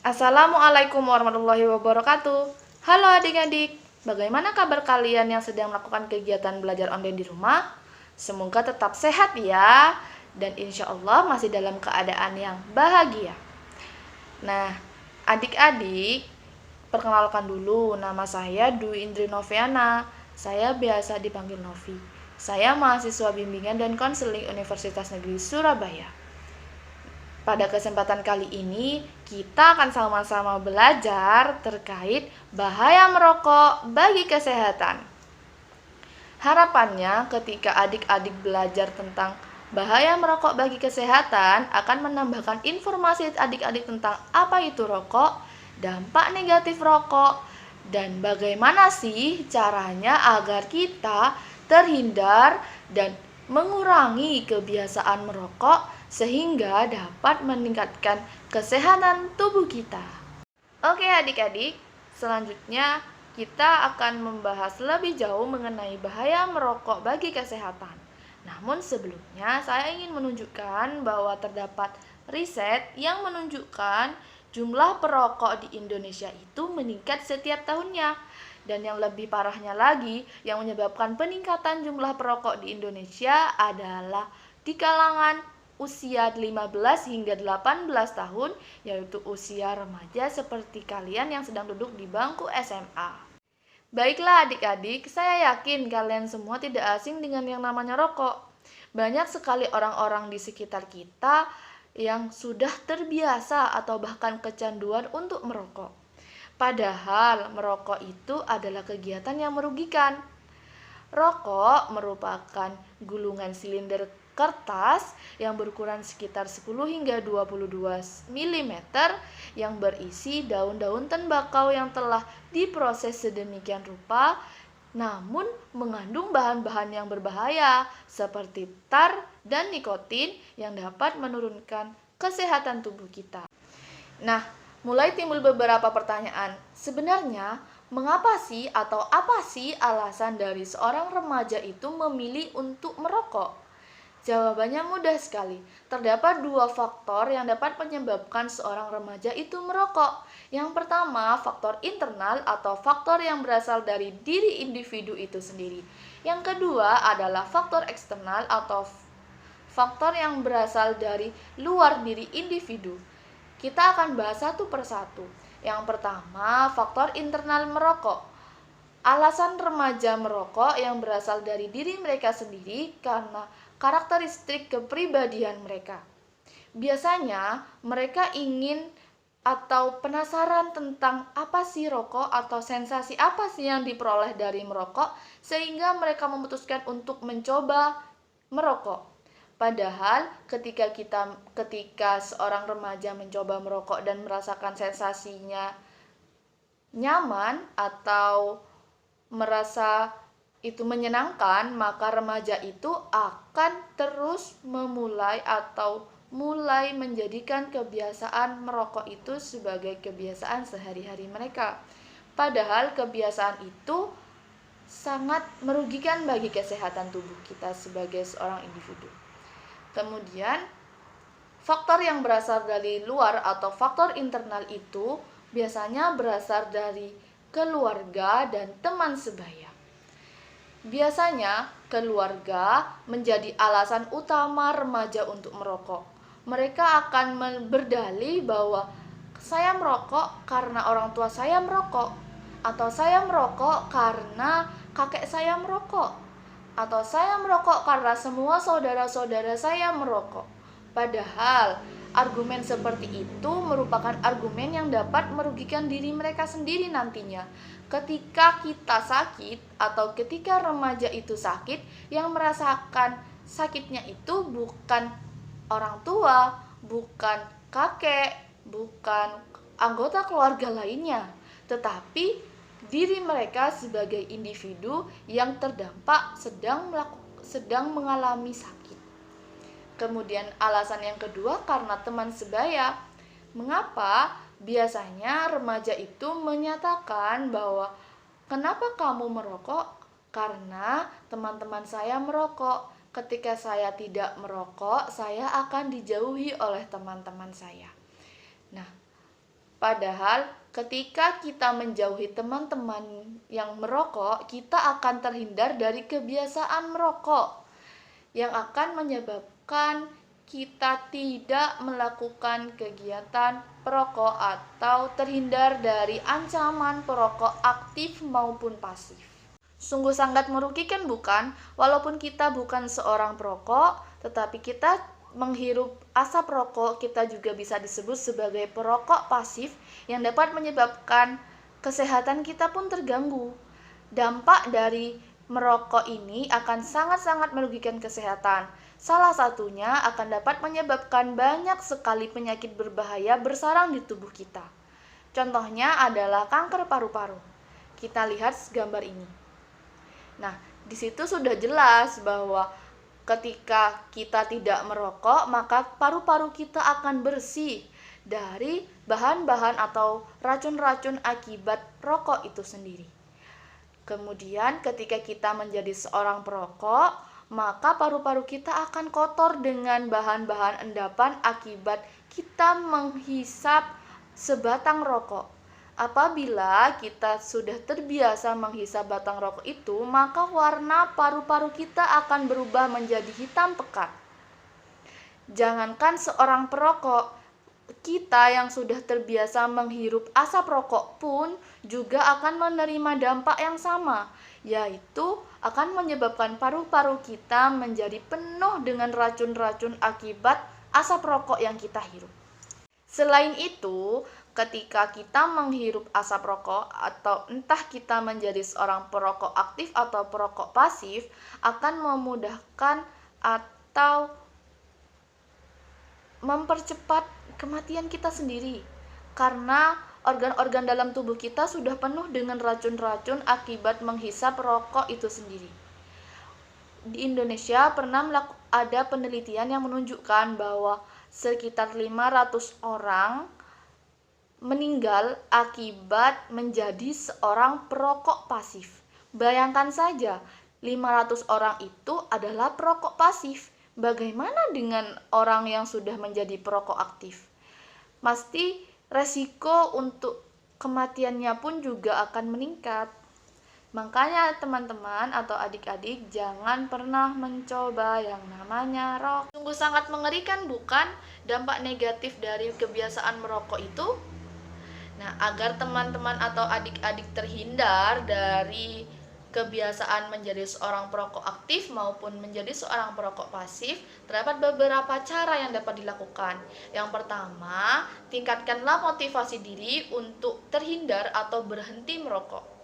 Assalamualaikum warahmatullahi wabarakatuh. Halo adik-adik, bagaimana kabar kalian yang sedang melakukan kegiatan belajar online di rumah? Semoga tetap sehat ya, dan insya Allah masih dalam keadaan yang bahagia. Nah, adik-adik, perkenalkan dulu, nama saya Dwi Indri Noviana. Saya biasa dipanggil Novi. Saya mahasiswa bimbingan dan konseling Universitas Negeri Surabaya. Pada kesempatan kali ini, kita akan sama-sama belajar terkait bahaya merokok bagi kesehatan. Harapannya, ketika adik-adik belajar tentang bahaya merokok bagi kesehatan, akan menambahkan informasi adik-adik tentang apa itu rokok, dampak negatif rokok, dan bagaimana sih caranya agar kita terhindar dan mengurangi kebiasaan merokok sehingga dapat meningkatkan kesehatan tubuh kita. Oke adik-adik, selanjutnya kita akan membahas lebih jauh mengenai bahaya merokok bagi kesehatan. Namun sebelumnya saya ingin menunjukkan bahwa terdapat riset yang menunjukkan jumlah perokok di Indonesia itu meningkat setiap tahunnya. Dan yang lebih parahnya lagi, yang menyebabkan peningkatan jumlah perokok di Indonesia adalah di kalangan usia 15 hingga 18 tahun, yaitu usia remaja seperti kalian yang sedang duduk di bangku SMA. Baiklah adik-adik, saya yakin kalian semua tidak asing dengan yang namanya rokok. Banyak sekali orang-orang di sekitar kita yang sudah terbiasa atau bahkan kecanduan untuk merokok. Padahal merokok itu adalah kegiatan yang merugikan. Rokok merupakan gulungan silinder kertas yang berukuran sekitar 10 hingga 22 mm yang berisi daun-daun tembakau yang telah diproses sedemikian rupa namun mengandung bahan-bahan yang berbahaya seperti tar dan nikotin yang dapat menurunkan kesehatan tubuh kita. Nah, mulai timbul beberapa pertanyaan. Sebenarnya, mengapa sih atau apa sih alasan dari seorang remaja itu memilih untuk merokok? Jawabannya mudah sekali. Terdapat dua faktor yang dapat menyebabkan seorang remaja itu merokok. Yang pertama, faktor internal atau faktor yang berasal dari diri individu itu sendiri. Yang kedua adalah faktor eksternal atau faktor yang berasal dari luar diri individu. Kita akan bahas satu persatu. Yang pertama, faktor internal merokok. Alasan remaja merokok yang berasal dari diri mereka sendiri karena karakteristik kepribadian mereka. Biasanya mereka ingin atau penasaran tentang apa sih rokok atau sensasi apa sih yang diperoleh dari merokok sehingga mereka memutuskan untuk mencoba merokok. Padahal ketika seorang remaja mencoba merokok dan merasakan sensasinya nyaman atau merasa itu menyenangkan, maka remaja itu akan terus mulai menjadikan kebiasaan merokok itu sebagai kebiasaan sehari-hari mereka. Padahal kebiasaan itu sangat merugikan bagi kesehatan tubuh kita sebagai seorang individu. Kemudian, faktor yang berasal dari luar atau faktor internal itu biasanya berasal dari keluarga dan teman sebaya. Biasanya, keluarga menjadi alasan utama remaja untuk merokok. Mereka akan berdalih bahwa saya merokok karena orang tua saya merokok, atau saya merokok karena kakek saya merokok, atau saya merokok karena semua saudara-saudara saya merokok. Padahal argumen seperti itu merupakan argumen yang dapat merugikan diri mereka sendiri nantinya. Ketika kita sakit atau ketika remaja itu sakit, yang merasakan sakitnya itu bukan orang tua, bukan kakek, bukan anggota keluarga lainnya, tetapi diri mereka sebagai individu yang terdampak sedang mengalami sakit. Kemudian alasan yang kedua karena teman sebaya. Mengapa? Biasanya remaja itu menyatakan bahwa kenapa kamu merokok? Karena teman-teman saya merokok. Ketika saya tidak merokok, saya akan dijauhi oleh teman-teman saya. Nah, Padahal ketika kita menjauhi teman-teman yang merokok, kita akan terhindar dari kebiasaan merokok yang akan menyebabkan kita tidak melakukan kegiatan perokok atau terhindar dari ancaman perokok aktif maupun pasif. Sungguh sangat merugikan bukan? Walaupun kita bukan seorang perokok, tetapi kita menghirup asap rokok, kita juga bisa disebut sebagai perokok pasif yang dapat menyebabkan kesehatan kita pun terganggu. Dampak dari merokok ini akan sangat-sangat merugikan kesehatan. Salah satunya akan dapat menyebabkan banyak sekali penyakit berbahaya bersarang di tubuh kita. Contohnya adalah kanker paru-paru. Kita lihat gambar ini. Nah, di situ sudah jelas bahwa ketika kita tidak merokok, maka paru-paru kita akan bersih dari bahan-bahan atau racun-racun akibat rokok itu sendiri. Kemudian ketika kita menjadi seorang perokok, maka paru-paru kita akan kotor dengan bahan-bahan endapan akibat kita menghisap sebatang rokok. Apabila kita sudah terbiasa menghisap batang rokok itu, maka warna paru-paru kita akan berubah menjadi hitam pekat. Jangankan seorang perokok, kita yang sudah terbiasa menghirup asap rokok pun juga akan menerima dampak yang sama, yaitu akan menyebabkan paru-paru kita menjadi penuh dengan racun-racun akibat asap rokok yang kita hirup. Selain itu, ketika kita menghirup asap rokok atau entah kita menjadi seorang perokok aktif atau perokok pasif, akan memudahkan atau mempercepat kematian kita sendiri, karena organ-organ dalam tubuh kita sudah penuh dengan racun-racun akibat menghisap rokok itu sendiri. Di Indonesia pernah ada penelitian yang menunjukkan bahwa sekitar 500 orang meninggal akibat menjadi seorang perokok pasif. Bayangkan saja, 500 orang itu adalah perokok pasif. Bagaimana dengan orang yang sudah menjadi perokok aktif? Pasti resiko untuk kematiannya pun juga akan meningkat. Makanya teman-teman atau adik-adik jangan pernah mencoba yang namanya rokok. Sungguh sangat mengerikan bukan dampak negatif dari kebiasaan merokok itu? Nah, agar teman-teman atau adik-adik terhindar dari kebiasaan menjadi seorang perokok aktif maupun menjadi seorang perokok pasif, terdapat beberapa cara yang dapat dilakukan. Yang pertama, tingkatkanlah motivasi diri untuk terhindar atau berhenti merokok.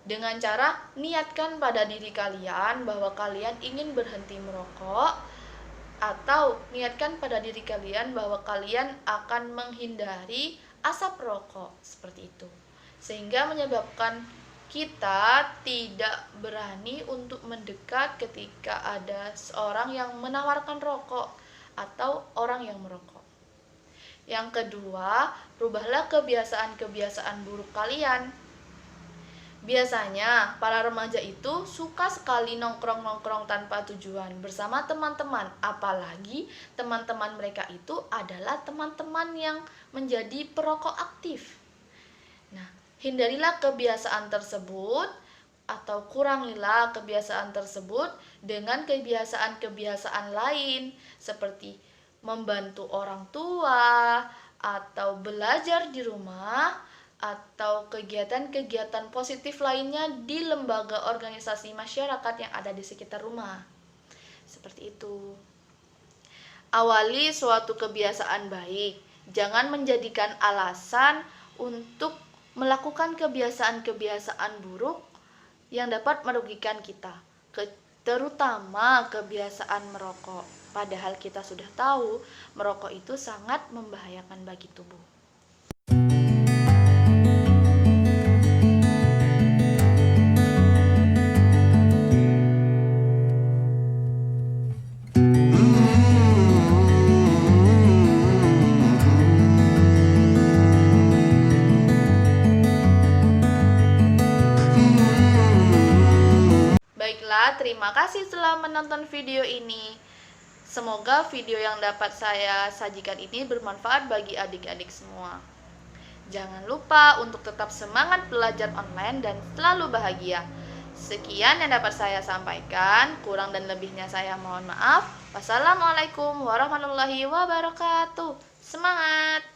Dengan cara niatkan pada diri kalian bahwa kalian ingin berhenti merokok, atau niatkan pada diri kalian bahwa kalian akan menghindari asap rokok seperti itu, sehingga menyebabkan kita tidak berani untuk mendekat ketika ada seorang yang menawarkan rokok atau orang yang merokok. Yang kedua, rubahlah kebiasaan-kebiasaan buruk kalian. Biasanya para remaja itu suka sekali nongkrong-nongkrong tanpa tujuan bersama teman-teman, apalagi teman-teman mereka itu adalah teman-teman yang menjadi perokok aktif. Nah, hindarilah kebiasaan tersebut atau kurangilah kebiasaan tersebut dengan kebiasaan-kebiasaan lain seperti membantu orang tua atau belajar di rumah atau kegiatan-kegiatan positif lainnya di lembaga organisasi masyarakat yang ada di sekitar rumah. Seperti itu. Awali suatu kebiasaan baik. Jangan menjadikan alasan untuk melakukan kebiasaan-kebiasaan buruk yang dapat merugikan kita, terutama kebiasaan merokok. Padahal kita sudah tahu merokok itu sangat membahayakan bagi tubuh. Terima kasih telah menonton video ini. Semoga video yang dapat saya sajikan ini bermanfaat bagi adik-adik semua. Jangan lupa untuk tetap semangat belajar online dan selalu bahagia. Sekian yang dapat saya sampaikan, kurang dan lebihnya saya mohon maaf. Wassalamualaikum warahmatullahi wabarakatuh. Semangat!